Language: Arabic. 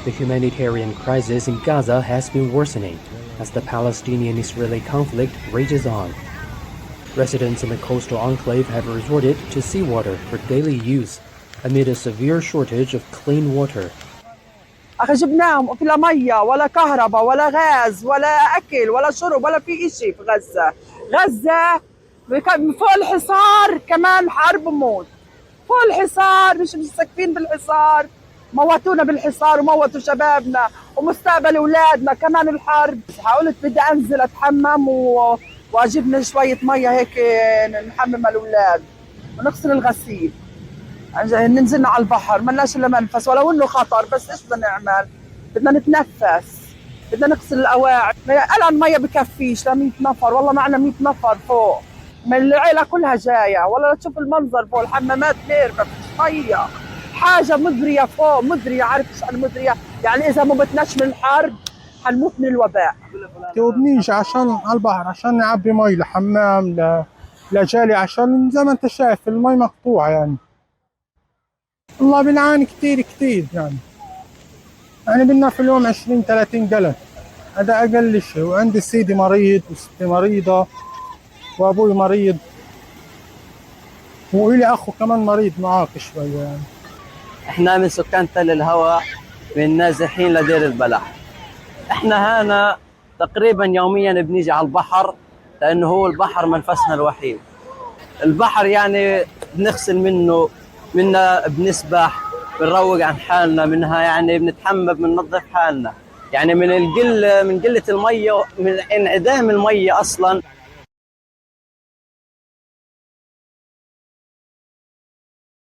The humanitarian crisis in Gaza has been worsening as the Palestinian-Israeli conflict rages on. Residents in the coastal enclave have resorted to seawater for daily use amid a severe shortage of clean water. أخي جبناهم ولا مية ولا كهرباء ولا غاز ولا أكل ولا شرب ولا في إشي في غزة. غزة فوق الحصار كمان حرب وموت. فوق الحصار مش ساكفين بالحصار، موتونا بالحصار وموتوا شبابنا ومستقبل أولادنا كمان الحرب. حاولت بدي أنزل أتحمم وأجيب شوية مية هيك نحمم الأولاد ونغسل الغسيل. ننزلنا على البحر ملناش الا منفس ولو انه خطر، بس ايش بدنا نعمل؟ بدنا نتنفس، بدنا نغسل الاواعي. الان ميه بكفيش ل 100 نفر، والله معنا 100 نفر فوق من العيله كلها جايه، والله تشوف المنظر فوق الحمامات لير ما فيش ميه، حاجه مدريه فوق مدريه. عارف ايش يعني مدريه؟ يعني اذا ما بتناش من الحرب حنموت من الوباء. وبنيجي عشان على البحر عشان نعبي مي لحمام لجالي، عشان زي ما انت شايف المي مقطوعه يعني. والله بنعاني كثير يعني بدنا في اليوم 20-30 قلم، هذا أقل شيء. وعندي سيدي مريض وستي مريضة وأبوي مريض وإلي أخو كمان مريض معاق شوية يعني. إحنا من سكان تل الهوى من نازحين لدير البلح. إحنا هنا تقريبا يوميا بنيجي على البحر لأنه هو البحر منفسنا الوحيد. البحر يعني بنغسل منه بنسبح، بنروق عن حالنا منها، يعني بنتحمم بننظف حالنا. يعني من قلة المية، من انعدام المية أصلا